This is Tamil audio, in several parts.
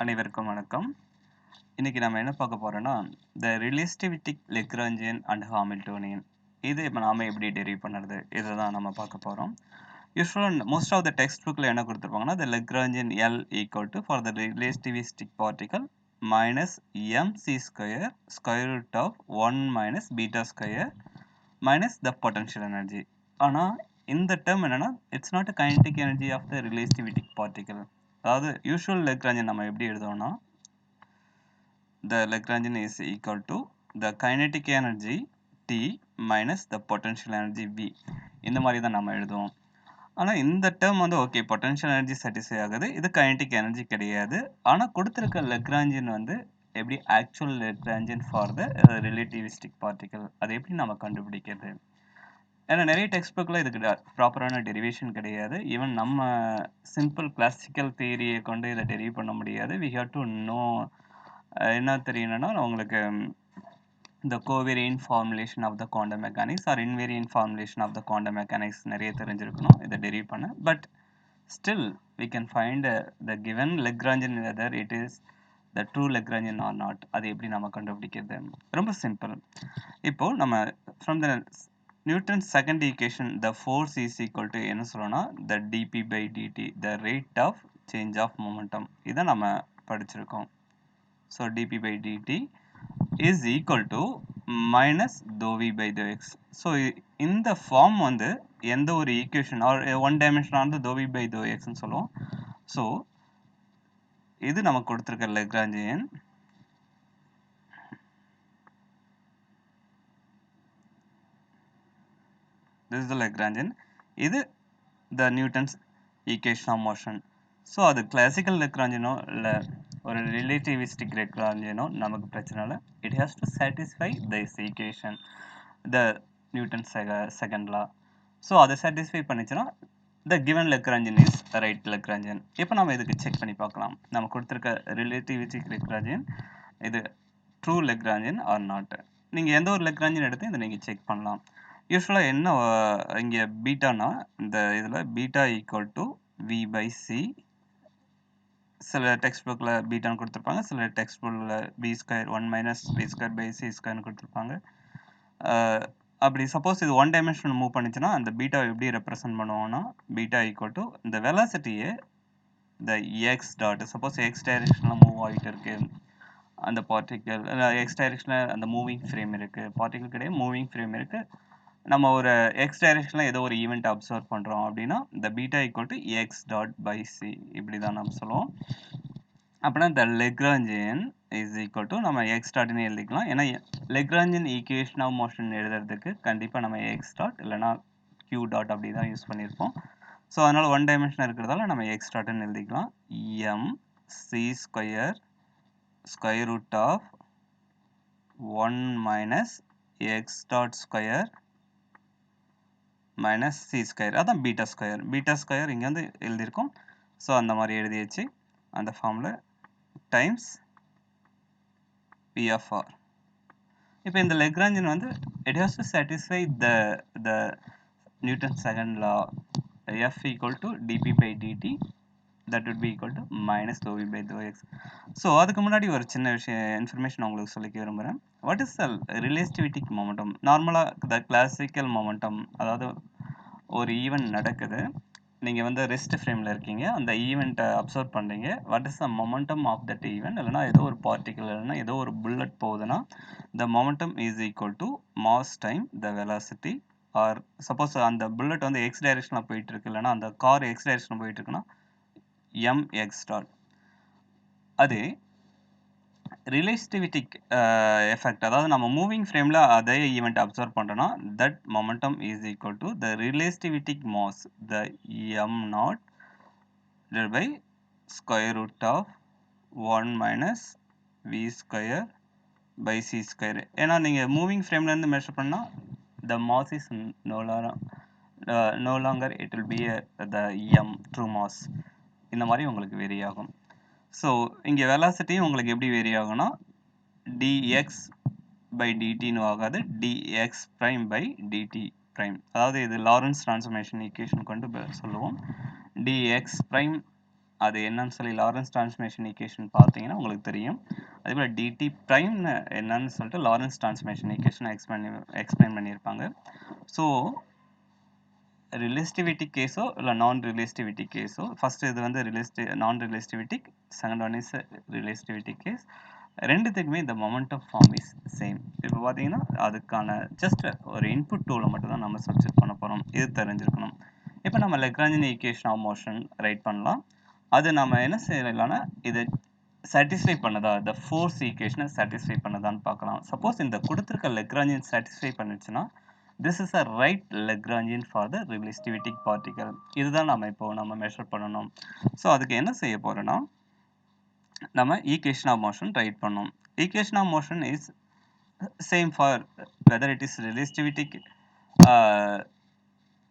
அனைவருக்கும் வணக்கம். இன்னைக்கு நம்ம என்ன பார்க்க போறோம்னா, the relativistic Lagrangian and Hamiltonian. இது இப்ப நாம எப்படி டெரிவ் பண்ணுறது இதுதான் நம்ம பார்க்க போறோம். யூஸ்வலாக மோஸ்ட் ஆஃப் த டெக்ஸ்ட் புக்கில் என்ன கொடுத்துருப்பாங்கன்னா, the Lagrangian L equal to for the relativistic particle minus mc square square root of 1 minus beta square minus the potential energy. ஆனால் இந்த டேர்ம் என்னன்னா, it's not a kinetic energy of the relativistic particle. அதாவது யூஸ்வல் Lagrangian நம்ம எப்படி எழுதுவோம்னா, the Lagrangian is equal to the kinetic energy T minus the potential energy V. இந்த மாதிரி தான் நம்ம எழுதுவோம். ஆனால் இந்த டேர்ம் வந்து ஓகே, பொட்டன்ஷியல் எனர்ஜி சாட்டிஸ்ஃபை ஆகுது, இது கைனடிக் எனர்ஜி கிடையாது. ஆனால் கொடுத்துருக்க Lagrangian வந்து எப்படி actual Lagrangian for the relativistic particle, அதை எப்படி நம்ம கண்டுபிடிக்கிறது? ஏன்னா நிறைய டெக்ஸ்ட் புக்கில் இதுக்கு ப்ராப்பரான டெரிவேஷன் கிடையாது. ஈவன் நம்ம சிம்பிள் கிளாசிக்கல் தியரியை கொண்டு இதை டெரிவ் பண்ண முடியாது. வி ஹேவ் டு நோ என்ன தெரியணும்னா உங்களுக்கு the covariant formulation of the quantum mechanics or invariant formulation of the quantum mechanics நிறைய தெரிஞ்சிருக்கணும் இதை டெரிவ் பண்ண. But still we can find the given Lagrangian whether it is the true Lagrangian or not. அது எப்படி நம்ம கண்டுபிடிக்கிறது? ரொம்ப சிம்பிள். இப்போ நம்ம from the Newton's second equation the force is equal to என்ன சொல்லணும்னா the dp by dt, the rate of change of momentum. இதை நம்ம படிச்சிருக்கோம். So dp by dt is equal to minus dou v by dou x. So இந்த ஃபார்ம் வந்து எந்த ஒரு ஈக்குவேஷன் ஆர் ஒன் டைமென்ஷன் ஆனது dou v by dou x ன்னு சொல்லுவோம். ஸோ இது நமக்கு கொடுத்துருக்க Lagrangian. This is the Lagrangian. இது the Newton's equation of motion. So அது கிளாசிக்கல் Lagrangianோ இல்லை ஒரு ரிலேட்டிவிஸ்டிக் Lagrangianோ நமக்கு பிரச்சனை இல்லை. It has to satisfy this equation, the Newton second law. So அதை satisfy பண்ணிச்சுன்னா the given Lagrangian is right Lagrangian. இப்போ நம்ம இதுக்கு செக் பண்ணி பார்க்கலாம். நம்ம கொடுத்துருக்க ரிலேட்டிவிஸ்டிக் Lagrangian இது ட்ரூ Lagrangian ஆர் நாட். நீங்கள் எந்த ஒரு Lagrangian எடுத்து இதை நீங்கள் செக் பண்ணலாம். யூஸ்வலாக என்ன இங்கே பீட்டானா, இந்த இதில் beta equal to V by C. சில டெக்ஸ்ட் புக்கில் பீட்டான்னு கொடுத்துருப்பாங்க, சில டெக்ஸ்ட் புக்கில் B square 1 minus B square by C ஸ்கொயர்னு கொடுத்துருப்பாங்க. அப்படி சப்போஸ் இது ஒன் டைமென்ஷன் மூவ் பண்ணிச்சுன்னா அந்த பீட்டா எப்படி ரெப்ரசென்ட் பண்ணுவோம்னா, பீட்டா ஈக்குவல் டு இந்த வெலாசிட்டியே இந்த எக்ஸ் டாட், சப்போஸ் எக்ஸ் டைரெக்ஷனில் மூவ் ஆகிட்டு இருக்கு அந்த பார்ட்டிக்கல், எக்ஸ் டைரெக்ஷனில் அந்த மூவிங் ஃப்ரேம் இருக்குது, பார்ட்டிக்கல் கிடையாது மூவிங் ஃப்ரேம் இருக்குது, நம்ம ஒரு எக்ஸ் டைரெக்ஷனில் ஏதோ ஒரு ஈவெண்ட் அப்சர்வ் பண்ணுறோம் அப்படின்னா இந்த beta equal to X dot by C இப்படி தான் நம்ம சொல்லுவோம். அப்படின்னா இந்த Lagrangian இஸ் ஈக்குவல் டு நம்ம எக்ஸ் டாட்னு எழுதிக்கலாம். ஏன்னா Lagrangian ஈக்குவேஷன் ஆஃப் மோஷன் எழுதுறதுக்கு கண்டிப்பாக நம்ம எக்ஸ் டாட் இல்லைனா கியூ டாட் அப்படி தான் யூஸ் பண்ணியிருப்போம். ஸோ அதனால் ஒன் டைமென்ஷன் இருக்கிறதால நம்ம எக்ஸ் டாட்னு எழுதிக்கலாம். M C square square root of 1 minus X dot square minus C square, அதான் பீட்டா ஸ்கொயர். பீட்டா ஸ்கொயர் இங்கே வந்து எழுதியிருக்கோம். ஸோ அந்த மாதிரி எழுதியாச்சு அந்த ஃபார்மில் டைம்ஸ் பி ஆஃப் ஆர். இப்போ இந்த Lagrangian வந்து it has to satisfy the Newton second law F equal to dp by dt, that would be equal to minus dou v by dou x. So அதுக்கு முன்னாடி ஒரு சின்ன விஷயம் இன்ஃபர்மேஷன் உங்களுக்கு சொல்லிக்க விரும்புகிறேன். What is the relativistic momentum? நார்மலாக த கிளாசிக்கல் மொமெண்டம், அதாவது ஒரு ஈவெண்ட் நடக்குது, நீங்கள் வந்து ரெஸ்ட் ஃப்ரேமில் இருக்கீங்க, அந்த ஈவெண்ட்டை அப்சர்வ் பண்ணுறீங்க. What is the momentum of that event? இல்லைனா ஏதோ ஒரு பார்ட்டிக்கல் இல்லைனா ஏதோ ஒரு புல்லட் போகுதுன்னா the momentum is equal to mass time the velocity. Or suppose அந்த புல்லட் வந்து எக்ஸ் டைரெக்ஷனில் போயிட்டு இருக்கு, இல்லைனா அந்த கார் எக்ஸ் டைரெக்ஷனில் போயிட்டு இருக்குன்னா mx டாட். அது ரிலேட்டிவிஸ்டிக் எஃபெக்ட், அதாவது நம்ம மூவிங் ஃப்ரேமில் அதே ஈவெண்ட் அப்சர்வ் பண்ணுறோன்னா that momentum is equal to the relativistic mass the m not divided by square root of 1 minus v square by C square. ஏன்னா நீங்கள் மூவிங் ஃப்ரேம்லேருந்து மெஷர் பண்ணால் the mass is no longer it will be the m true mass. இந்த மாதிரி உங்களுக்கு வேரி ஆகும். ஸோ இங்கே வெலாசிட்டியும் உங்களுக்கு எப்படி வேரி ஆகும்னா dx பை டிடின்னு ஆகாது, dx prime by dt prime. அதாவது இது லாரன்ஸ் ட்ரான்ஸ்ஃபர்மேஷன் ஈக்குவேஷன் கொண்டு சொல்லுவோம். dx ப்ரைம் அது என்னன்னு சொல்லி லாரன்ஸ் டிரான்ஸ்ஃபர்மேஷன் ஈக்குவேஷன் பார்த்தீங்கன்னா உங்களுக்கு தெரியும். அதேபோல் டிடி பிரைம் என்னன்னு சொல்லிட்டு லாரன்ஸ் டிரான்ஸ்ஃபர்மேஷன் ஈக்குவேஷன் எக்ஸ்பிளைன் பண்ணியிருப்பாங்க. ஸோ ரிலேட்டிவிட்டி கேஸோ இல்லை நான் ரிலேட்டிவிட்டி கேஸோ, ஃபர்ஸ்ட் இது வந்து non relativity, second one is relativity case. ரெண்டுத்துக்குமே இந்த மொமெண்டம் ஃபார்ம் இஸ் சேம். இப்போ பார்த்தீங்கன்னா அதுக்கான ஜஸ்ட் ஒரு இன்புட் டூலை மட்டும் தான் நம்ம சப்ஸ்டிட் பண்ண போகிறோம். இது தெரிஞ்சிருக்கணும். இப்போ நம்ம Lagrangian equation of motion write பண்ணலாம். அது நம்ம என்ன செய்யலாம்னா இதை சாட்டிஸ்ஃபை பண்ணதா, இந்த ஃபோர்ஸ் ஈக்குவேஷனை சாட்டிஸ்ஃபை பண்ணதான்னு பார்க்கலாம். சப்போஸ் இந்த கொடுத்துருக்க லெக்ராஞ்சியன் சாட்டிஸ்ஃபை பண்ணிச்சுன்னா this is a right Lagrangian for the relativistic particle. இதுதான் நம்ம மெஷர் பண்ணணும். ஸோ அதுக்கு என்ன செய்ய போறோம்னா நம்ம ஈக்குவேஷன் ஆஃப் மோஷன் ரைட் பண்ணோம். Equation of motion is same for whether it is relativistic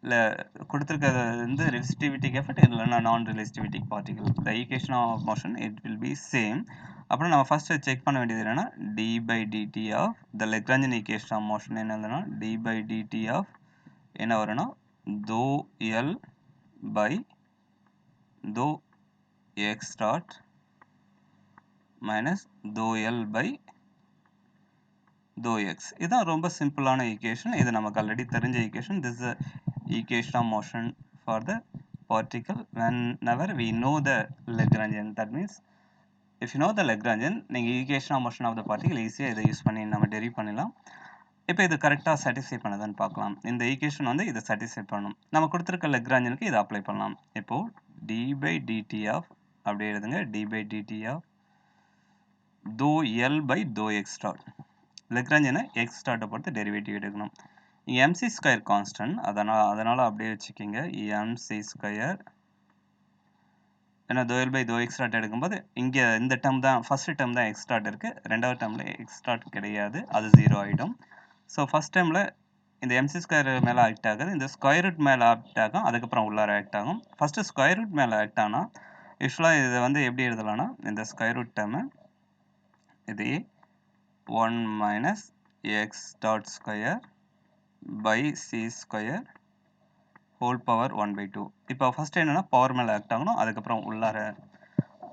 இல்லை கொடுத்துருக்கிறது வந்து ரிலேட்டிவிட்டிக் எஃபெக்ட் இல்லைன்னா non relativistic particle. The equation of motion it will be same. அப்புறம் நம்ம ஃபர்ஸ்ட் செக் பண்ண வேண்டியது என்னன்னா d by dt of the Lagrangian equation of motion என்னதுன்னா டி பை டிடி ஆஃப் என்ன வரும்னா தோ எல் பை தோ எக்ஸ் டாட் மைனஸ் தோ எல் பை தோ எக்ஸ். இதுதான் ரொம்ப சிம்பிளான ஈக்குவேஷன். இது நமக்கு ஆல்ரெடி தெரிஞ்ச equation. This is equation of motion for the particle whenever we know the Lagrangian. That means if you know the Lagrangian, நீங்க equation of motion of the particle ஈஸியா இதை யூஸ் பண்ணி நம்ம டெரிவ் பண்ணலாம். இப்போ இது கரெக்டாக சாட்டிஸ்ஃபை பண்ணதான்னு பார்க்கலாம். இந்த ஈக்குவேஷன் வந்து இதை சாட்டிஸ்ஃபை பண்ணணும். நம்ம கொடுத்துருக்க லெக்ராஞ்சியனுக்கு இதை அப்ளை பண்ணலாம். இப்போ டி பை டிடி ஆஃப் அப்படியே எழுதுங்க, டி பை டிடி ஆஃப் தோ எல் பை தோ எக்ஸ் டாட். லெக்ராஞ்சியனை எக்ஸ் டாட்டை பொறுத்து டெரிவேட்டிவ் எடுக்கணும். எம்சி ஸ்கொயர் கான்ஸ்டன்ட், அதனால் அப்படியே வச்சுக்கிங்க. எம்சி ஸ்கொயர் ஏன்னா தோ எல் பை தோ எக்ஸ் டாட் எடுக்கும்போது இங்கே இந்த டேர்ம் தான் ஃபர்ஸ்ட் டேர்ம் தான் எக்ஸ் டாட் இருக்குது, ரெண்டாவது டேர்மில் எக்ஸ் டாட் கிடையாது, அது 0 ஆகிடும். ஸோ ஃபர்ஸ்ட் டைமில் இந்த எம்சி ஸ்கொயர் மேலே ஆக்ட் ஆகுது, இந்த ஸ்கொயர் ரூட் மேலே ஆக்ட் ஆகும், அதுக்கப்புறம் உள்ளார ஆக்ட் ஆகும். ஃபஸ்ட்டு ஸ்கொயர் ரூட் மேலே ஆக்ட் ஆனால் யூஸ்வலாக இதை வந்து எப்படி எழுதலாம்னா இந்த ஸ்கொயர் ரூட் டேர்மு இது 1 minus X dot square by c square whole power 1/2. இப்போ ஃபர்ஸ்ட் என்னன்னா பவர் மேலே ஆக்ட் ஆகணும், அதுக்கப்புறம் உள்ளார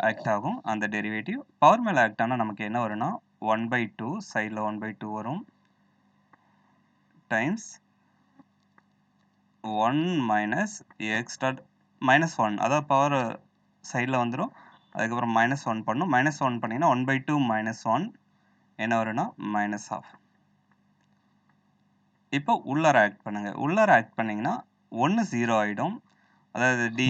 ஆக்ட் ஆகும் அந்த டெரிவேட்டிவ். பவர் மேலே ஆக்ட் ஆனால் நமக்கு என்ன வரும்னா 1/2 சைடில் 1/2 வரும் times 1 minus X dot minus 1, அதாவது பவர் சைடில் வந்துடும், அதுக்கப்புறம் -1 பண்ணணும். -1 பண்ணிங்கன்னா 1/2 -1 என்ன வரும்னா -1/2. இப்போ உள்ளார ஆக்ட் பண்ணுங்க. உள்ளார ஆக்ட் பண்ணிங்கன்னா 1 0 ஆகிடும். அதாவது டி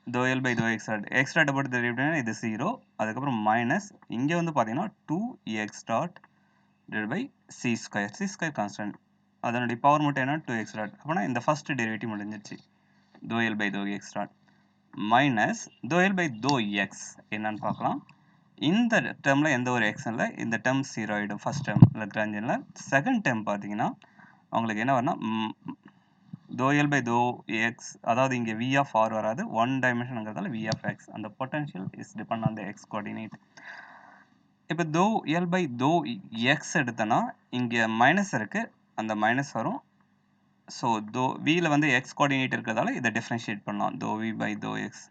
தோ எல் பை தோ எக்ஸ் டாட், எக்ஸ் டாட்டை போட்டு டெரிவேட் பண்ணிங்கன்னா இது 0, அதுக்கப்புறம் மைனஸ் இங்கே வந்து பார்த்தீங்கன்னா 2 x dot divide by C square. C square constant, அதனுடைய பவர் மட்டும் என்ன 2 எக்ஸ் டாட். அப்படின்னா இந்த ஃபர்ஸ்ட் டெரிவேட்டிவ் முடிஞ்சிச்சு. தோ எல் பை தோ எக்ஸ் டாட் மைனஸ் தோ எல் பை தோ எக்ஸ் என்னன்னு பார்க்கலாம். இந்த டேர்மில் எந்த ஒரு எக்ஸ் இல்லை, இந்த டேர்ம் 0 ஆகிடும் ஃபர்ஸ்ட் டேர்ம் லெக்ராஞ்சியனில். செகண்ட் டேர்ம் பார்த்தீங்கன்னா உங்களுக்கு என்ன வரும்னா தோ எல் பை தோ எக்ஸ், அதாவது இங்கே வி ஆஃப் ஆர் வராது, 1 டைமென்ஷனுங்கிறதால வி ஆஃப் எக்ஸ். அந்த potential is depend on the X coordinate. இப்போ தோ எல் பை தோ எக்ஸ் எடுத்தோன்னா இங்கே மைனஸ் இருக்குது, அந்த மைனஸ் வரும். ஸோ தோ வியில் வந்து எக்ஸ் கோஆர்டினேட் இருக்கிறதால இதை டிஃப்ரென்ஷியேட் பண்ணலாம். தோ வி பை தோ X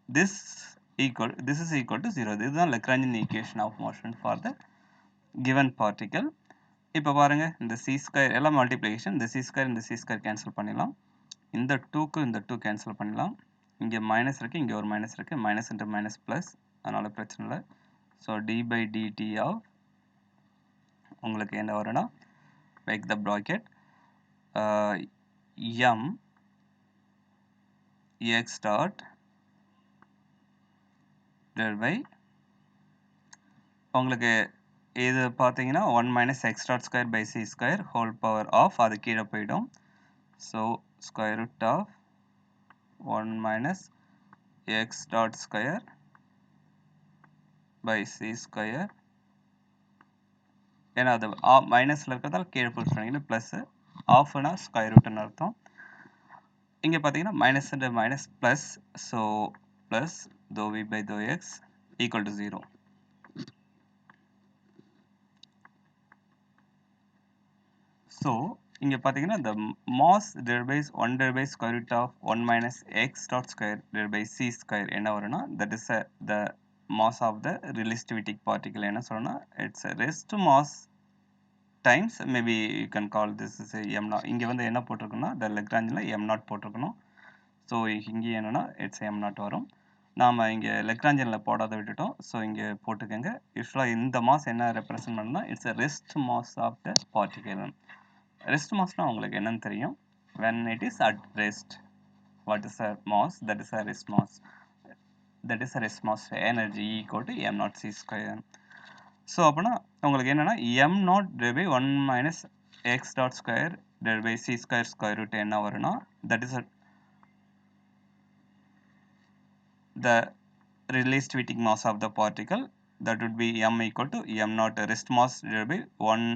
this is equal to 0. இதுதான் Lagrangian equation of motion for the given particle. இப்போ பாருங்க இந்த c ஸ்கொயர் எல்லாம் மல்டிப்ளிகேஷன், இந்த c ஸ்கொயர் இந்த c ஸ்கொயர் கேன்சல் பண்ணிடலாம், இந்த 2க்கு இந்த 2 கேன்சல் பண்ணிடலாம், இங்கே மைனஸ் இருக்குது, இங்கே ஒரு மைனஸ் இருக்குது, மைனஸ் இன்ட்டு மைனஸ் ப்ளஸ், அதனால் பிரச்சனை இல்லை. So d by dt of உங்களுக்கு என்ன வரும்னா make the bracket m x dot by உங்களுக்கு இது பார்த்தீங்கன்னா 1 minus X dot square by C square whole power of, அது கீழே போயிடும். So square root of 1 minus X dot square by C square, ஏன்னா அது மைனஸில் இருக்கிறதால கீழே புஷ் பண்ணிங்கன்னா ப்ளஸ், ஆஃப்னா ஸ்கொயர் ரூட்னு அர்த்தம். இங்கே பார்த்தீங்கன்னா minus and minus plus, so plus dou v by dou x equal to 0. So இங்க பார்த்தீங்கன்னா the mass divided by 1 divided by square root of 1 minus x dot square divided by c square என்ன வரும்னா that is the mass of the relativistic particle என்ன சொல்லணும்னா it's a rest mass times maybe you can call this is a m naught இங்க வந்து என்ன போட்டிருக்குன்னா the Lagrangeல m naught போட்டிருக்கணும் ஸோ இங்கே என்னன்னா it's m naught வரும் நாம இங்க லெக்ராஞ்சியன்ல போடாத விட்டுட்டோம் ஸோ இங்க போட்டுக்கங்க யூஸ்வலாக இந்த மாஸ் என்ன ரெப்ரசென்ட் பண்ணா it's a rest mass of the particle rest massனா உங்களுக்கு என்னன்னு தெரியும் when it is at rest what is a mass that is a rest mass energy equal to m naught c square so அப்படின்னா உங்களுக்கு என்னன்னா m naught divided by 1 minus x dot square divided by c square square root என்ன வரும்னா that is the relativistic mass of the particle that would be m equal to m naught rest mass divided by 1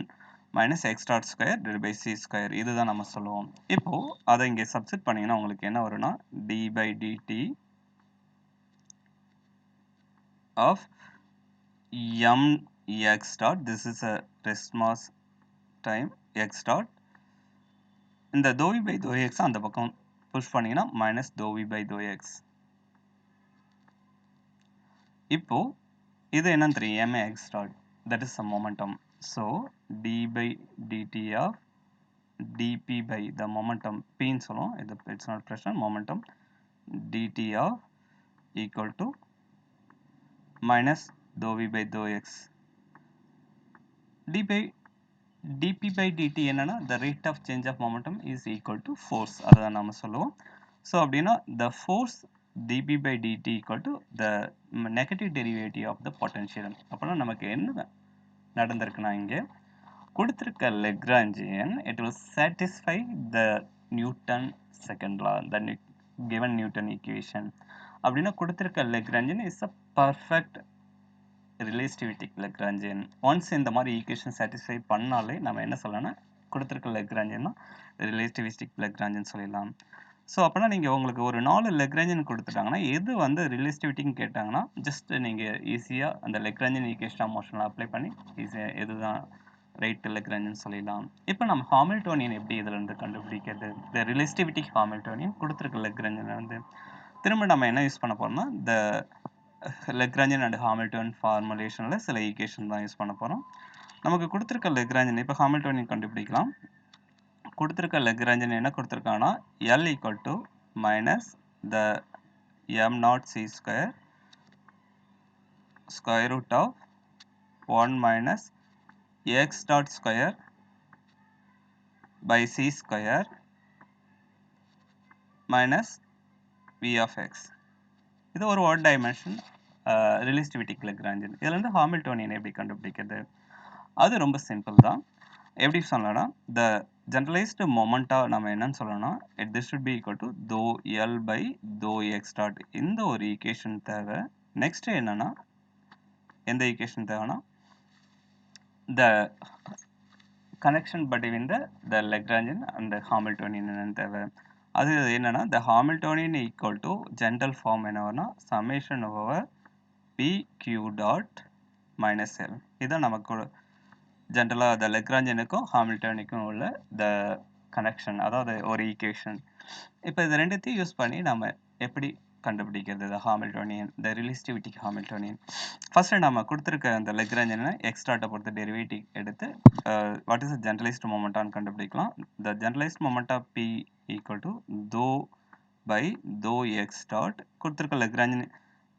minus x dot square divided by c square இதுதான் நம்ம சொல்லுவோம் இப்போ அதை இங்கே சப்ஸ்டிட் பண்ணீங்கன்னா உங்களுக்கு என்ன வரும்னா d by dt of m x dot this is a rest mass time x dot இந்த dou v by dou x அந்த பக்கம் புஷ் பண்ணீங்கன்னா minus dou v by dou x இப்போ இது என்னன்னு தெரியும் mx dot that is the momentum so d by dt of dp by the momentum p ன்னு சொல்லுவோம் இது it's not pressure momentum dt of equal to minus dou v by dou x dp by dt என்னன்னா the rate of change of momentum is equal to force அதான் நாம சொல்லுவோம் so அப்படின்னா the force dp by dt equal to the negative derivative of the potential அப்பனா நமக்கு என்ன நடந்திருக்குன்னா இங்கே கொடுத்திருக்க Lagrangian it will satisfy the Newton second law the given Newton equation அப்படின்னா கொடுத்திருக்க Lagrangian is a perfect relativistic Lagrangian once இந்த மாதிரி ஈக்குவேஷன் satisfy பண்ணாலே நம்ம என்ன சொல்லலாம்னா கொடுத்திருக்க Lagrangian relativistic Lagrangian சொல்லிடலாம் ஸோ அப்படின்னா நீங்கள் உங்களுக்கு ஒரு 4 லெக்ராஞ்சியன் கொடுத்துட்டாங்கன்னா எது வந்து ரிலேட்டிவிட்டின்னு கேட்டாங்கன்னா ஜஸ்ட் நீங்கள் ஈஸியாக அந்த லெக்ராஞ்சியன் ஈக்குவேஷன் ஆஃப் மோஷனில் அப்ளை பண்ணி ஈஸியாக எதுதான் ரைட் லெக்ராஞ்சியன் சொல்லிடலாம் இப்போ நம்ம ஹாமில்டோனியன் எப்படி இதில் இருந்து கண்டுபிடிக்கிறது இந்த ரிலேட்டிவிட்டிக் ஹாமில்டோனியன் கொடுத்துருக்க லெக்ராஞ்சியன் வந்து திரும்ப நம்ம என்ன யூஸ் பண்ண போறோம்னா இந்த லெக்ராஞ்சியன் அண்ட் ஹாமில்டன் ஃபார்முலேஷனில் சில ஈக்குவேஷன் தான் யூஸ் பண்ண போகிறோம் நமக்கு கொடுத்துருக்க லெக்ராஞ்சியன் இப்போ ஹாமில்டோனியன் கண்டுபிடிக்கலாம் கொடுத்திருக்க Lagrangian என்ன கொடுத்திருக்கானா L equal to minus the m naught c square square root of 1 minus x dot square by c square minus v of x இது ஒரு one dimension relativistic Lagrangian இதுல இருந்து ஹாமில்டோனியன் எப்படி கண்டுபிடிக்கிறது அது ரொம்ப சிம்பிள் தான் எப்படி சொல்லலாம்னா the generalized momenta நம்ம என்னன்னு சொல்லணும்னா this should be equal to dou L by dou x dot இந்த ஒரு ஈக்குவேஷன் தேவை நெக்ஸ்ட் என்னன்னா எந்த ஈக்குவேஷன் தேவைன்னா the connection between the Lagrangian and the Hamiltonian என்னன்னு தேவை அது என்னன்னா the Hamiltonian equal to general form என்னவா summation over p q dot minus L இதான் நமக்கு ஜென்ரலாக த லெக்ராஞ்சியனுக்கும் ஹாமில்டனுக்கும் உள்ள த கனெக்ஷன் அதாவது ஒரு ஈக்குவேஷன் இப்போ இது ரெண்டுத்தையும் யூஸ் பண்ணி நம்ம எப்படி கண்டுபிடிக்கிறது த ஹாமில்டோனியன் த ரிலேட்டிவிட்டிக் ஹாமில்டோனியன் ஃபர்ஸ்ட் நம்ம கொடுத்துருக்க அந்த லெக்ராஞ்சியனை எக்ஸ்ட்ராட்டை பொறுத்து டெரிவேட்டிவ் எடுத்து வாட் இஸ் ஜென்ரலைஸ்டு மொமெண்டான்னு கண்டுபிடிக்கலாம் the generalized momenta p equal to தோ பை தோ எக்ஸ் டாட் கொடுத்துருக்க லெக்ராஞ்சியன்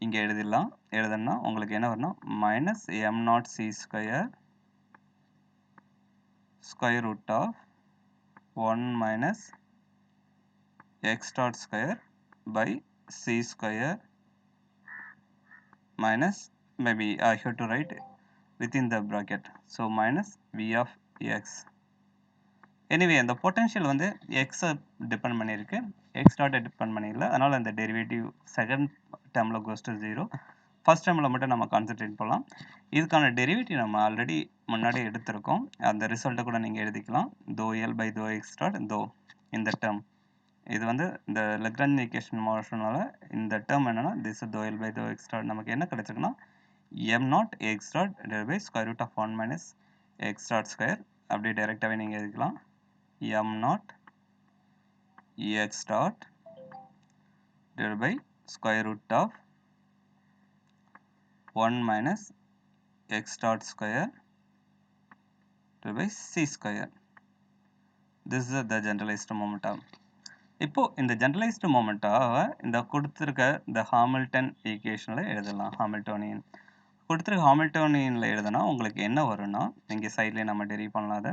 இங்கே எழுதணும்னா உங்களுக்கு என்ன வரணும் minus m not c square square root of 1 minus x dot square by c square minus maybe I have to write within the bracket so minus v of x anyway அந்த potential வந்து x depend பண்ணிருக்கு x dot depend பண்ணிரல அதனால அந்த derivative second termல goes to 0 first டைம்ல மட்டும் நம்ம கான்சென்ட்ரேட் பண்ணலாம் இதுக்கான டெரிவேட்டிவ் நம்ம ஆல்ரெடி முன்னாடி எடுத்திருக்கோம் அந்த ரிசல்ட்டை கூட நீங்கள் எழுதிக்கலாம் dou L by dou x dot dou இந்த டேர்ம் இது வந்து இந்த லெக்ராஞ்சியன் ஈக்குவேஷன் மோஷனால இந்த டேர்ம் என்னன்னா this dou L by dou x dot நமக்கு என்ன கிடைச்சிருக்குன்னா m naught x dot divided by square root of 1 minus x dot square அப்படியே டைரக்டாவே நீங்கள் எழுதிக்கலாம் m naught x dot divided by square root of 1 minus x dot square divided by c square. This is the generalized momentum. இப்போ இந்த generalized momentum இந்த கொடுத்திருக்க இந்த ஹாமில்டன் ஈக்குவேஷன்ல எழுதலாம். ஹாமில்டோனியன் கொடுத்திருக்க ஹாமில்டோனியன்ல எழுதுனா உங்களுக்கு என்ன வரும்னா இங்க சைடுல நம்ம டெரிவ் பண்ணலாம் அத.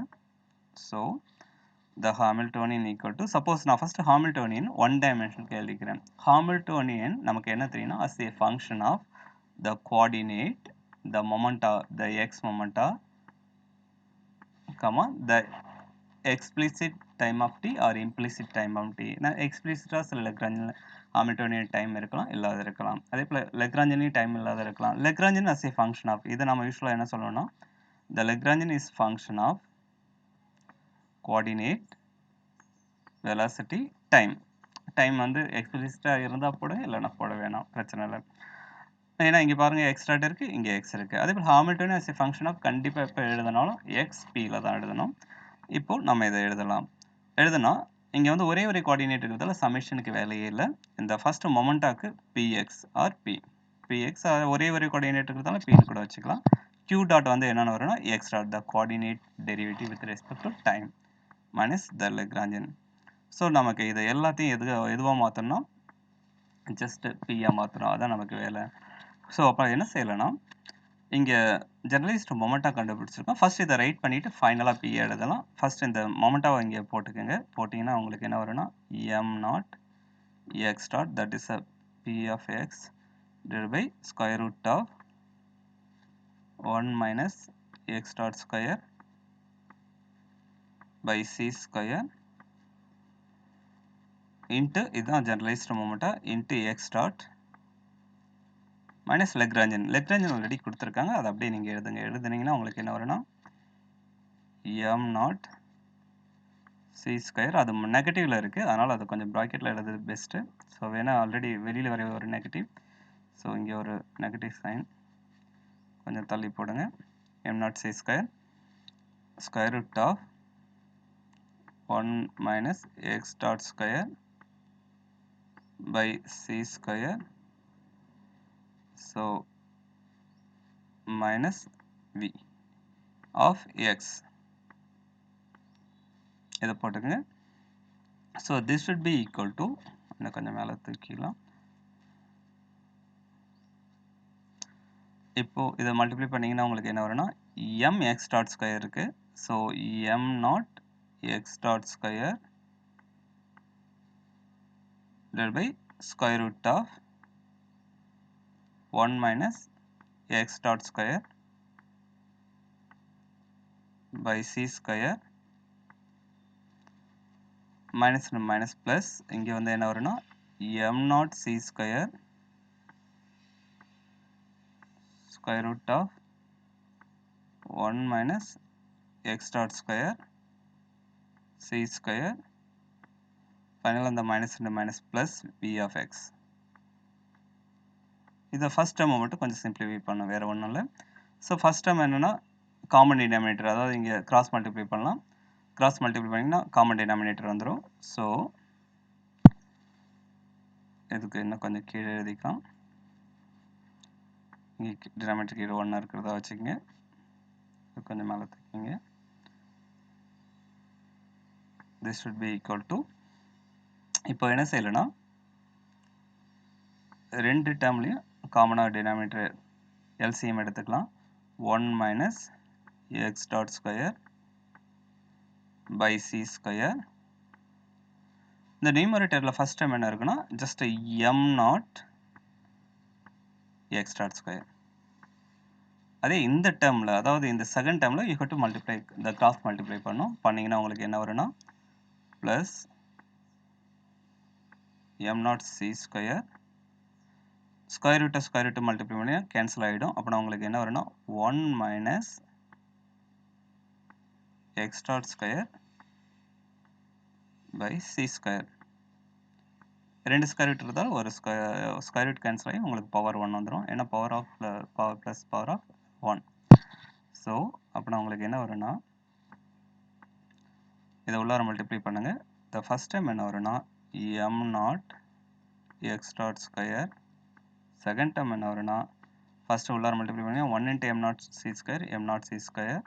So the Hamiltonian equal to, suppose நான் first Hamiltonian one dimension எழுதிக்கிறேன். Hamiltonian நமக்கு என்ன தெரியும்னா as a function of the coordinate, the momenta, the x momenta, comma the explicit time of t or implicit time of t. நான் explicit சில Lagrangian Hamiltonian time இருக்கலாம் இல்லாத இருக்கலாம். அதே போல Lagrangian time இல்லாத இருக்கலாம். Lagrangian as a function of, இதை நம்ம யூசுவலா என்ன சொல்லணும்னா the Lagrangian is function of coordinate, velocity, time. Time வந்து எக்ஸ்பிளிசிட்டாக இருந்தால் போடுங்க, இல்லைனா போட வேணாம், பிரச்சனை இல்லை. ஏன்னா இங்கே பாருங்கள் எக்ஸ் டாட் இருக்குது, இங்கே எக்ஸ் இருக்குது. அதே போல் Hamiltonian as a function of கண்டிப்பாக எப்போ எழுதினாலும் எக்ஸ் பியில் தான் எழுதணும். இப்போது நம்ம இதை எழுதுனா இங்கே வந்து ஒரே ஒரு கோஆர்டினேட் இருக்கிறதால சமேஷனுக்கு வேலையே இல்லை. இந்த ஃபர்ஸ்ட் மொமெண்டாக்கு பிஎக்ஸ் ஆர் பிஎக்ஸ் ஒரே ஒரு கோஆர்டினேட் இருக்கிறதால பின்னு கூட வச்சுக்கலாம். q டாட் வந்து என்னென்னு வரும்னா X dot the coordinate derivative with respect to time minus the Lagrangian. So நமக்கு இதை எல்லாத்தையும் எதுவாக மாற்றணும்னா ஜஸ்ட் பியாக மாற்றணும், அதான் நமக்கு வேலை. ஸோ அப்போ என்ன செய்யலைன்னா இங்கே ஜெனரலைஸ்டு மொமெண்டா கண்டுபிடிச்சிருக்கோம். ஃபர்ஸ்ட் இதை ரைட் பண்ணிவிட்டு ஃபைனலாக பி எழுதலாம். ஃபர்ஸ்ட் இந்த மொமெண்டாவை இங்கே போட்டுக்கோங்க. போட்டிங்கன்னா உங்களுக்கு என்ன வரும்னா m not x dot that is a p of x divided by square root of 1 minus X dot square by C square into இதுதான் generalized momenta into x dot minus Lagrangian. Lagrangian already கொடுத்துருக்காங்க, அதை அப்படியே நீங்கள் எழுதுனீங்கன்னா உங்களுக்கு என்ன வரும்னா எம் நாட் சி ஸ்கொயர். அது நெகட்டிவில் இருக்குது, அதனால் அது கொஞ்சம் ப்ராக்கெட்டில் எழுதுறது பெஸ்ட்டு. ஸோ வேணால் ஆல்ரெடி வெளியில் வர ஒரு நெகட்டிவ், ஸோ இங்கே ஒரு நெகட்டிவ் சைன் கொஞ்சம் தள்ளி போடுங்க. M not c square square root of 1 minus X dot square by c square, so minus v of x. இதை போட்டுங்க. so this should be equal to, இன்னும் கொஞ்சம் மேலே தூக்கிக்கலாம். இப்போ இதை மல்டிப்ளை பண்ணிங்கன்னா உங்களுக்கு என்ன வரும்னா m x dot square இருக்கு. so m not x dot square divided by square root of 1 minus x dot square by c square minus minus plus இங்கே வந்து என்ன வரும்னா m not c square square root of 1 minus x dot square c square final அந்த minus and minus plus v of x. இதை ஃபர்ஸ்ட் டேர்ம் மட்டும் கொஞ்சம் சிம்பிளிஃபை பண்ணணும், வேறு ஒன்றும் இல்லை. ஸோ ஃபர்ஸ்ட் டேர்ம் என்னென்னா காமன் டினாமினேட்டர், அதாவது இங்கே கிராஸ் மல்டிப்ளை பண்ணலாம். கிராஸ் மல்டிப்ளை பண்ணிங்கன்னா காமன் டினாமினேட்டர் வந்துடும். ஸோ இதுக்கு இன்னும் கொஞ்சம் கீழே எழுதிக்கலாம். இங்கே டினாமினேட்டர் கீழே 1 இருக்கிறதா வச்சுக்கோங்க. கொஞ்சம் மேலே தூக்கிங்க. This should be equal to, இப்போ என்ன செய்யலைன்னா ரெண்டு டேர்ம்லையும் காமனாக டினாமினேட்டர் எல்சிஎம் எடுத்துக்கலாம். 1 minus X dot square by C square. இந்த நியூமரேட்டரில் ஃபர்ஸ்ட் டைம் என்ன இருக்குன்னா just m not x dot square. அதே இந்த டேர்மில், அதாவது இந்த செகண்ட் டேர்மில் யூ ஹேவ் டு மல்டிப்ளை, இந்த கிராஸ் மல்டிப்ளை பண்ணிங்கன்னா உங்களுக்கு என்ன வரும்னா plus m not c square square ரூட்டை மல்டிப்ளை பண்ணி கேன்சல் ஆகிடும். அப்போ உங்களுக்கு என்ன வரும்னா 1 minus X dot square by C square. ரெண்டு ஸ்கொயர் ரூட் இருந்தாலும் ஒரு ஸ்கொயர் ரூட் கேன்சல் ஆகி உங்களுக்கு பவர் 1 வந்துடும். ஏன்னா power of plus power of 1. So அப்போ உங்களுக்கு என்ன வரும்னா இதை உள்ளார மல்டிப்ளை பண்ணுங்க. the first டைம் என்ன வரும்னா m naught x dot square. Second time என்ன வரும்னா ஃபர்ஸ்ட் உள்ளார மல்டிப்ளை பண்ணுங்க 1 into m not c square m not c square.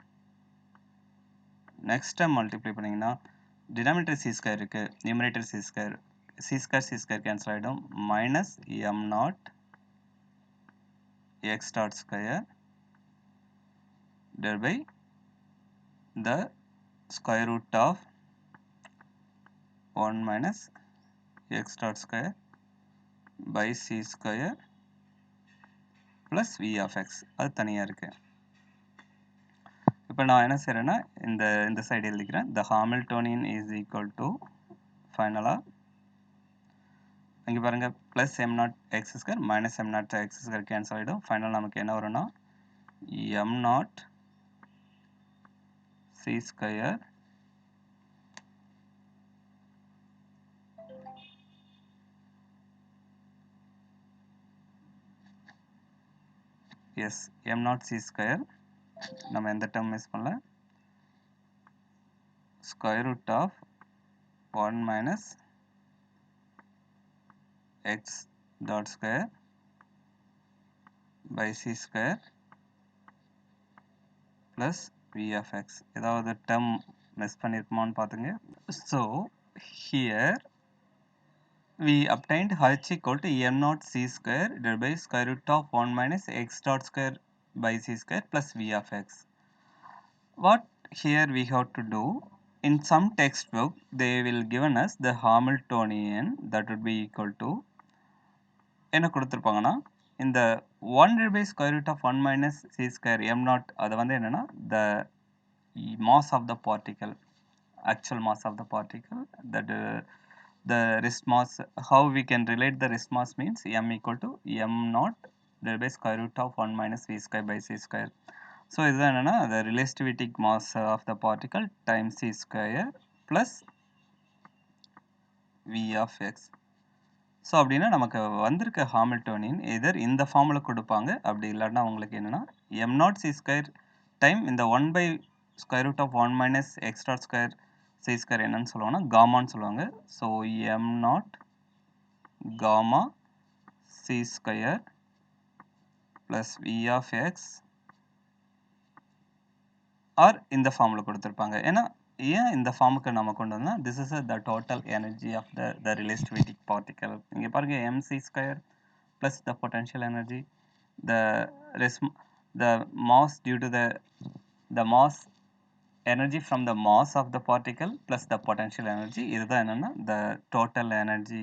Next time multiply பண்ணிங்கன்னா டினாமினேட்டர் c ஸ்கொயர் இருக்கு, numerator c square, c square cancel ஆகிடும். Minus m naught x dot square divided by the square root of 1 minus x dot square by c square plus v of x. அது தனியாக இருக்கு. இப்போ நான் என்ன செய்கிறேன்னா இந்த சைடு எழுதிக்கிறேன். the Hamiltonian is equal to ஃபைனலாக இங்கே பாருங்கள் plus m not x square minus m not x square cancel ஆகிடும். ஃபைனல் நமக்கு என்ன வரும்னா m not c square as m not c square நம்ம எந்த டேர்ம் மிஸ் பண்ணல, square root of 1 minus x dot square by c square plus v of x. ஏதாவது term மிஸ் பண்ணிருக்குமான்னு பாத்துங்க. So here we obtained h equal to m naught c square divided by square root of 1 minus x dot square by c square plus v of x. What here we have to do, in some textbook they will given us the Hamiltonian that would be equal to என்ன கொடுத்துருப்பாங்கன்னா இந்த 1 divided by square root of 1 minus c square m naught அது வந்து என்னன்னா the mass of the particle, actual mass of the particle, that the rest mass, how we can relate the rest mass means m equal to m naught divided by square root of 1 minus v square by c square. So இதுதான் என்னன்னா the relativistic mass of the particle times c square plus v of x. So அப்படின்னா நமக்கு வந்திருக்க ஹாமில்டோனியன் எதர் இந்த ஃபார்மில் கொடுப்பாங்க, அப்படி இல்லைன்னா உங்களுக்கு என்னென்னா m not c square time இந்த 1 by square root of 1 minus X dot square c square என்னன்னு சொல்லுவாங்கன்னா காமான்னு சொல்லுவாங்க. So m not gamma c square plus v of x or இந்த ஃபார்மில் கொடுத்துருப்பாங்க. ஏன்னா ஏன் இந்த ஃபார்முக்கு நம்ம கொண்டு வந்தோம்னா this is the total energy of the relativistic particle. இங்கே பாருங்க mc square plus the potential energy, the mass due to the mass energy from the mass of the particle plus the potential energy, இதுதான் என்னன்னா the total energy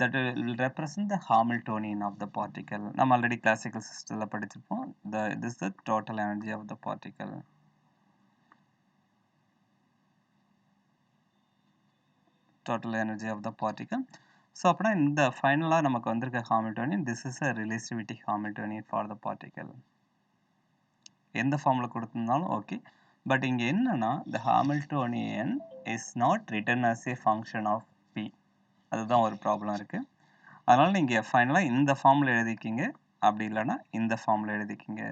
that will represent the Hamiltonian of the particle. நம்ம ஆல்ரெடி கிளாசிக்கல் சிஸ்டம்ல படிச்சிருப்போம். this is the total energy of the particle. Total energy of the particle. So அப்பனா இந்த ஃபைனலாக நமக்கு வந்திருக்க Hamiltonian this is a relativity Hamiltonian for the particle. எந்த ஃபார்மில் கொடுத்திருந்தாலும் ஓகே. பட் இங்கே என்னன்னா the Hamiltonian is not written as a function of p. அதுதான் ஒரு ப்ராப்ளம் இருக்குது. அதனால் நீங்கள் ஃபைனலாக இந்த ஃபார்மில் எழுதிக்கிங்க, அப்படி இல்லைன்னா இந்த ஃபார்மில் எழுதிக்கிங்க.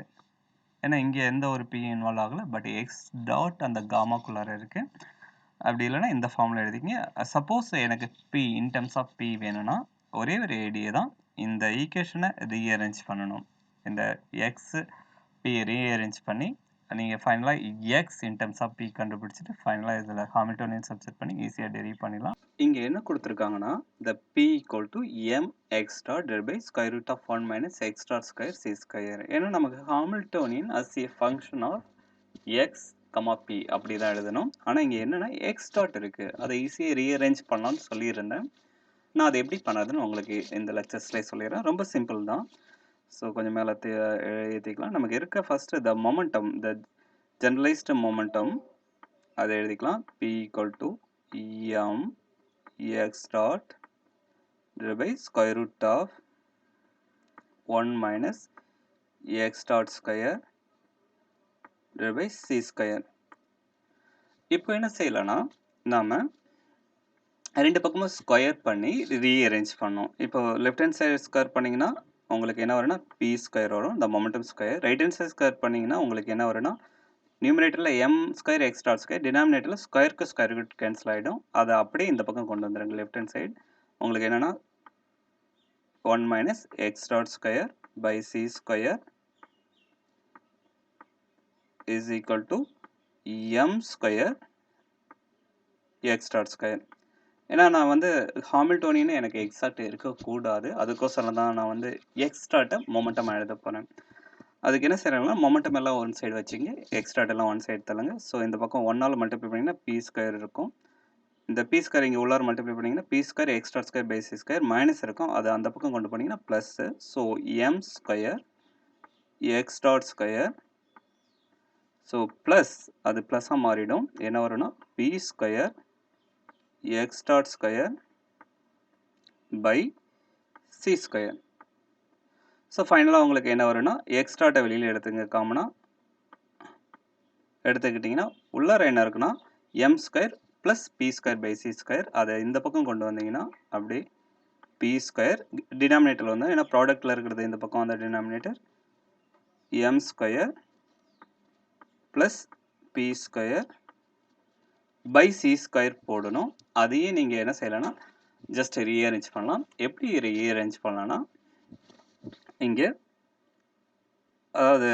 ஏன்னா இங்கே எந்த ஒரு p இன்வால்வ் ஆகலை, பட் எக்ஸ் டாட் அந்த காமாக்குள்ளார இருக்குது. அப்படி இல்லைன்னா இந்த ஃபார்மில் எழுதிக்கிங்க. சப்போஸ் எனக்கு p in terms of p வேணும்னா ஒரே ஒரு ஐடியா தான், இந்த ஈக்குவேஷனை ரீஅரேஞ்ச் பண்ணணும். இந்த எக்ஸ் p ரீஅரேஞ்ச் பண்ணி நீங்கள் ஃபைனலாக x in terms of p கண்டுபிடிச்சிட்டு ஃபைனலாக இதில் ஹாமில்டோனியன் சப்ஸ்டிட் பண்ணி ஈஸியாக டெரிவ் பண்ணிடலாம். இங்கே என்ன கொடுத்துருக்காங்கன்னா the p equal to m x dot divided by square root of 1 minus x dot square c square. ஏன்னா நமக்கு Hamiltonian as a function of x p அப்படி தான் எழுதணும். ஆனால் இங்கே என்னென்னா எக்ஸ் டாட் இருக்குது, அதை ஈஸியாக ரீஅரேஞ்ச் பண்ணலாம்னு சொல்லியிருந்தேன். நான் அதை எப்படி பண்ணுறதுன்னு உங்களுக்கு இந்த லெக்சர்ஸ்லேயே சொல்லிடுறேன். ரொம்ப சிம்பிள் தான். ஸோ கொஞ்சம் மேலே எழுதிக்கலாம். நமக்கு இருக்க first the momentum, the generalised momentum அதை எழுதிக்கலாம். p equal to m x dot divided by square root of 1 minus x dot square divided by c square. இப்போ என்ன செய்யலாம்னா நாம் ரெண்டு பக்கமும் ஸ்கொயர் பண்ணி ரீஅரேஞ்ச் பண்ணோம். இப்போ லெஃப்ட் ஹேண்ட் சைடு ஸ்கொயர் பண்ணிங்கன்னா உங்களுக்கு என்ன வரும்னா p ஸ்கொயர் வரும், இந்த momentum square. Right hand side square பண்ணிங்கன்னா உங்களுக்கு என்ன வரும்னா நியூமரேட்டரில் m square X dot square, டினாமினேட்டரில் ஸ்கொயருக்கு ஸ்கொயர் ரூட் கேன்சல் ஆகிடும். அதை அப்படியே இந்த பக்கம் கொண்டு வந்துடுங்க லெஃப்ட் ஹேண்ட் சைடு. உங்களுக்கு என்னென்னா 1 minus X dot square by C square is equal to m square X dot square. ஏன்னா நான் வந்து ஹாமில்டோனியன் எனக்கு எக்ஸாக்ட் இருக்கக்கூடாது, அதுக்கோசரம் தான் நான் வந்து எக்ஸ் டாட்டை மொமெண்டம் எழுத போகிறேன். அதுக்கு என்ன செய்கிறாங்கன்னா மொமெண்டம் எல்லாம் ஒன் சைடு வச்சுங்க, எக்ஸ் டாட் எல்லாம் ஒன் சைடு தள்ளுங்க. ஸோ இந்த பக்கம் 1ஆல் மல்டிப்ளை பண்ணிங்கன்னா பி ஸ்கொயர் இருக்கும். இந்த பி ஸ்கொயர் இங்கே உள்ளார மல்டிப்ளை பண்ணிங்கன்னா p square X dot square by C square minus இருக்கும், அது அந்த பக்கம் கொண்டு போனீங்கன்னா plus. So m square X dot square, so plus அது ப்ளஸ்ஸாக மாறிடும். என்ன வரும்னா B square X dot square by C square. ஸோ ஃபைனலாக உங்களுக்கு என்ன வரும்னா எக்ஸ் டாட்டை வெளியில் எடுத்துங்க, காமனாக எடுத்துக்கிட்டிங்கன்னா உள்ளார என்ன இருக்குன்னா m square plus p square by C square. அதை இந்த பக்கம் கொண்டு வந்தீங்கன்னா அப்படி பி ஸ்கொயர் டினாமினேட்டர் வந்து, ஏன்னா ப்ராடக்ட்டில் இருக்கிறது இந்த பக்கம் அந்த denominator m square plus p square by C square போடணும். அதையே நீங்கள் என்ன செய்யலாம்னா ஜஸ்ட் ரீஅரேஞ்ச் பண்ணலாம். எப்படி ரீஅரேஞ்ச் பண்ணலாம்னா இங்கே அதாவது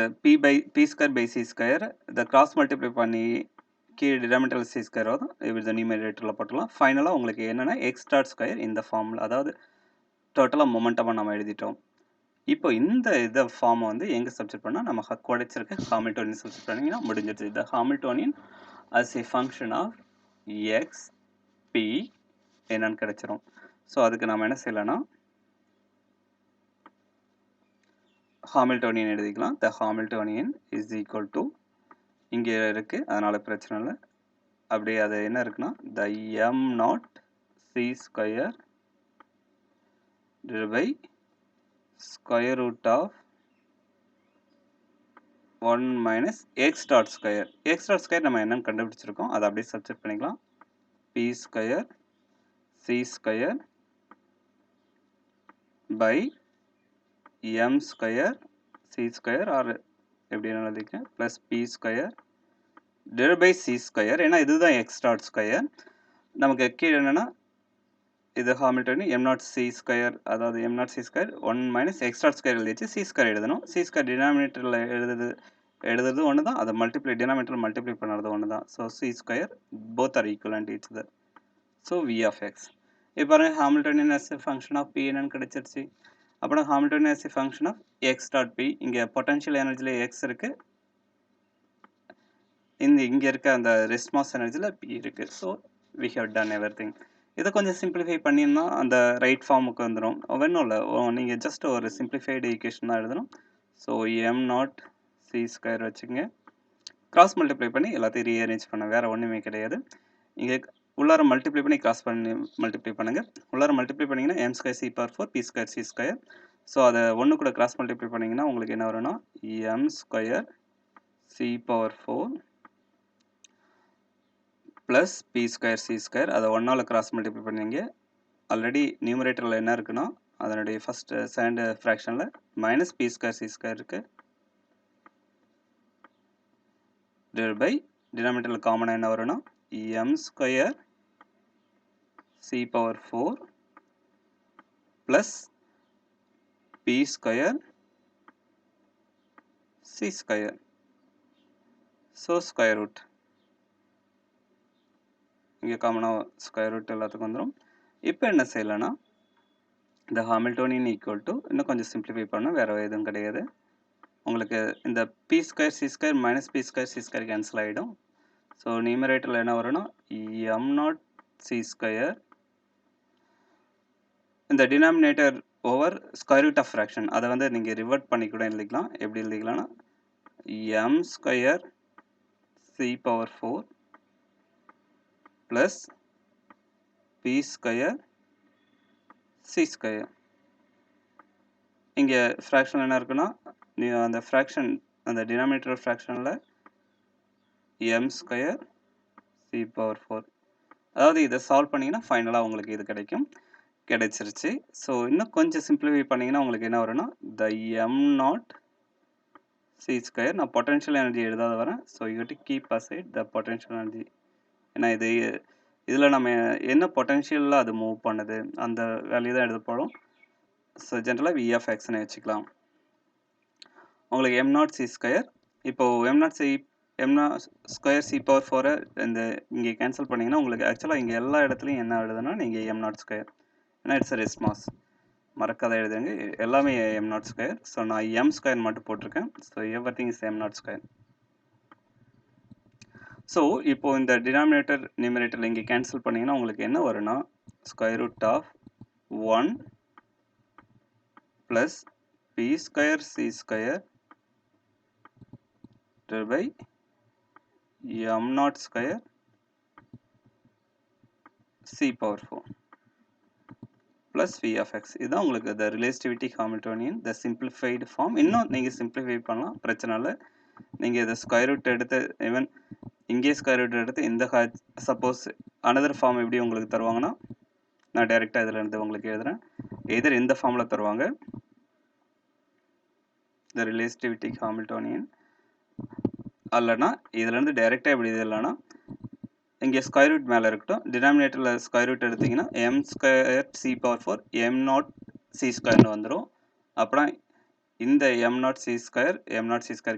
p square by C square இதை கிராஸ் மல்டிப்ளை பண்ணி கீழே டினாமினேட்டர் சி ஸ்கொயர் வரும், இது நியூமரேட்டரில் போட்டலாம். ஃபைனலாக உங்களுக்கு என்னென்னா எக்ஸ் டாட் ஸ்கொயர் இந்த ஃபார்மில், அதாவது டோட்டலாக மொமெண்டமாக நம்ம எழுதிட்டோம். இப்போ இந்த ஃபார்மை வந்து எங்கே சப்ஸ்டிட் பண்ணால் நம்ம குறைச்சிருக்க ஹாமில்டோனியன் சப்ஸ்டிட் பண்ணிங்கன்னா முடிஞ்சிருச்சு. இந்த Hamiltonian as a function of x p என்னன்னு கிடைச்சிரும். ஸோ அதுக்கு நம்ம என்ன செய்யலாம்னா ஹாமில்டோனியன் எழுதிக்கலாம். The Hamiltonian is equal to இங்கே இருக்குது, அதனால் பிரச்சனை இல்லை. அப்படியே அது என்ன இருக்குன்னா the m not c square divided by square root of 1 minus x dot square. x dot square நம்ம என்னன்னு கண்டுபிடிச்சிருக்கோம், அதை அப்படியே சப்ஸ்டிட் பண்ணிக்கலாம். p square c square by m square c square or எப்படி எழுதிக்கலாம் plus p square divided by c square. ஏன்னா இதுதான் x dot square. நமக்கு கீழே என்னன்னா இது Hamiltonian m not c square, அதாவது m not c square 1 minus X dot square எழுதிச்சு, சி ஸ்கொயர் எழுதணும். சி ஸ்கொயர் டினாமினேட்டரில் எழுதுறது ஒன்று தான், அதை டினாமினேட்டர் மல்டிப்ளை பண்ணுறது ஒன்று தான். So c square both are equivalent each other. So v of x. இப்போ பாருங்கள் Hamiltonian as a function of p என்னன்னு கிடைச்சிருச்சு. அப்புறம் Hamiltonian as a function of x dot p, இங்கே பொட்டன்ஷியல் எனர்ஜியில் எக்ஸ் இருக்குது, இங்கே இருக்க அந்த ரெஸ்ட் மாஸ் எனர்ஜியில் பி இருக்குது. So we have done everything. இதை கொஞ்சம் சிம்பிளிஃபை பண்ணினா அந்த ரைட் ஃபார்முக்கு வந்துடும். ஒன்றும் இல்லை, நீங்கள் ஜஸ்ட் ஒரு சிம்பிளிஃபைடு ஈக்குவேஷன் தான் எழுதணும். So m not c square வச்சுங்க, கிராஸ் மல்டிப்ளை பண்ணி எல்லாத்தையும் ரீஅரேஞ்ச் பண்ண, வேறு ஒன்றுமே கிடையாது. இங்கே உள்ளார மல்டிப்ளை பண்ணி கிராஸ் பண்ணி மல்டிப்ளை பண்ணுங்கள். உள்ளார மல்டிப்ளை பண்ணிங்கன்னா m square c power 4 p square c square. So அதை ஒன்று கூட கிராஸ் மல்டிப்ளை பண்ணிங்கன்னா உங்களுக்கு என்ன வரும்னா m square c power 4 plus p square c square. அதை ஒன்றால் கிராஸ் மல்டிப்ளை பண்ணிங்க. ஆல்ரெடி நியூமரேட்டரில் என்ன இருக்குன்னா அதனுடைய ஃபஸ்ட்டு செகண்ட் ஃப்ராக்ஷனில் minus B square c square இருக்குது, டிவைட் பை டினாமினேட்டரில் காமனாக என்ன வரும்னா m square c power 4 plus p square c square. So square root இங்கே காமனாக ஸ்கொயர் ரூட் எல்லாத்துக்கும் வந்துடும். இப்போ என்ன செய்யலைன்னா இந்த ஹாமில்டோனியன் ஈக்குவல் டு இன்னும் கொஞ்சம் சிம்பிளிஃபை பண்ணணும், வேறு எதுவும் கிடையாது. உங்களுக்கு இந்த p square c square minus B square c square cancel ஆகிடும். ஸோ நியூமரேட்டரில் என்ன வரும்னா எம் நாட் சி ஸ்கொயர், இந்த denominator over square root of fraction, அதை வந்து நீங்கள் ரிவர்ட் பண்ணி கூட எழுதிக்கலாம். எப்படி எழுதிக்கலாம்னா m square c power 4 plus p square c square. இங்கே ஃப்ராக்ஷன் என்ன இருக்குன்னா அந்த ஃப்ராக்ஷன் அந்த டினாமினேட்டர் ஃப்ராக்ஷனில் எம் ஸ்கொயர் சி பவர் 4, அதாவது இதை சால்வ் பண்ணிங்கன்னா ஃபைனலாக உங்களுக்கு இது கிடைச்சிருச்சு. ஸோ இன்னும் கொஞ்சம் சிம்பிளிஃபை பண்ணிங்கன்னா உங்களுக்கு என்ன வரும்னா த எம் நாட் c ஸ்கொயர். நான் பொட்டன்ஷியல் எனர்ஜி எழுதாத வரேன். So you to keep aside the potential energy. ஏன்னா இதில் நம்ம என்ன பொட்டன்ஷியலில் அது மூவ் பண்ணுது அந்த வேல்யூ தான் எழுத போகிறோம். ஸோ ஜென்ரலாக வி ஆஃப் எக்ஸ்னு வச்சுக்கலாம். உங்களுக்கு m நாட் சி ஸ்கொயர். இப்போது m not square c power 4 இந்த இங்கே கேன்சல் பண்ணிங்கன்னா உங்களுக்கு ஆக்சுவலாக இங்கே எல்லா இடத்துலையும் என்ன எழுதுனா நீங்கள் m நாட் ஸ்கொயர், ஏன்னா இட்ஸ் ரெஸ்ட் மாஸ், மறக்காத எழுதுங்க. எல்லாமே m நாட் ஸ்கொயர். ஸோ நான் m ஸ்கொயர் மட்டும் போட்டிருக்கேன். So every thing is m naught square. So இப்போ இந்த டினாமினேட்டர் நியூமரேட்டர் இங்கே கேன்சல் பண்ணிங்கன்னா உங்களுக்கு என்ன வரும்னா square root of 1 plus p square c square by m not square c power 4 plus v of x. இதுதான் உங்களுக்கு the relativity Hamiltonian the simplified form. இன்னும் நீங்கள் சிம்பிளிஃபை பண்ணலாம், பிரச்சனை இல்லை. நீங்கள் இதை ஸ்கொயர் ரூட் எடுத்து ஈவன் இங்கே ஸ்கொயர் ரூட் எடுத்து இந்த சப்போஸ் அனதர் ஃபார்ம் எப்படி உங்களுக்கு தருவாங்கன்னா நான் டைரெக்டாக இதில் இருந்து உங்களுக்கு எழுதுகிறேன். எதர் இந்த ஃபார்மில் தருவாங்க the relativity Hamiltonian, அல்லனா இதுலேருந்து டைரெக்டாக எப்படி இது இல்லைன்னா இங்கே ஸ்கொயர் ரூட் மேலே இருக்கட்டும், டினாமினேட்டரில் ஸ்கொயர் ரூட் எடுத்திங்கன்னா m square c power 4 m naught c ஸ்கொயர்னு வந்துடும். அப்புறம் இந்த m naught c square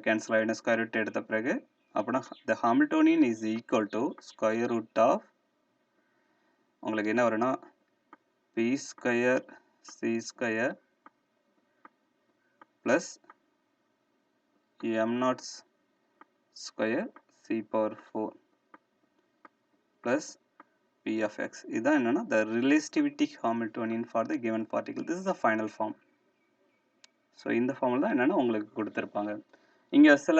cancel ஆகிடும் ஸ்கொயர் ரூட் எடுத்த பிறகு. அப்புறம் the Hamiltonian is equal to square root of உங்களுக்கு என்ன வரும்னா B square c square plus m not square c power 4 plus p of x. இதுதான் என்னன்னா the relativity Hamiltonian for the given particle. This is the final form. So இந்த ஃபார்மில் தான் என்னென்னா உங்களுக்கு கொடுத்துருப்பாங்க. இங்கே சில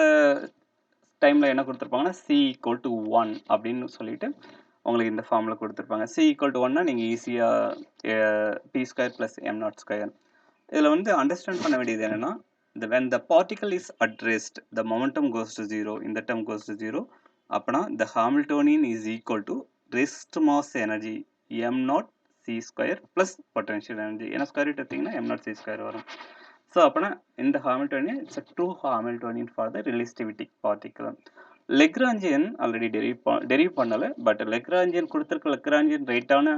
டைமில் என்ன கொடுத்துருப்பாங்கன்னா c ஈக்குவல் டு 1 அப்படின்னு சொல்லிட்டு உங்களுக்கு இந்த ஃபார்மில் கொடுத்துருப்பாங்க. c ஈக்குவல் டு 1னா நீங்கள் ஈஸியாக p square plus m naught square. இதில் வந்து அண்டர்ஸ்டாண்ட் பண்ண வேண்டியது என்னென்னா when the particle is at rest the momentum goes to 0, இந்த term goes to 0. அப்போனா the Hamiltonian is equal to rest mass energy m naught c square plus potential energy. ஏன்னா ஸ்கொயர் ரூட் எடுத்திங்கன்னா m நாட் சி ஸ்கொயர் வரும். ஸோ அப்போனா இந்த Hamiltonian it's true Hamiltonian for the relativistic particular. Lagrangian already derive பண்ணலை, பட் லெக்ராஞ்சியன் கொடுத்துருக்க லெக்ராஞ்சியன் ரைட்டான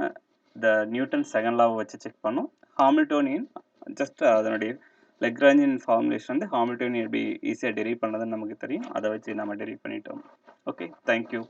த நியூட்டன் செகண்ட் லாவை வச்சு செக் பண்ணோம். ஹாமில்டோனியன் ஜஸ்ட் அதனுடைய லெக்ராஞ்சியன் ஃபார்முலேஷன் வந்து ஹாமில்டோனியன் எப்படி ஈஸியாக டெரிவ் பண்ணதுன்னு நமக்கு தெரியும், அதை வச்சு நம்ம டெரிவ் பண்ணிட்டோம். Okay, thank you.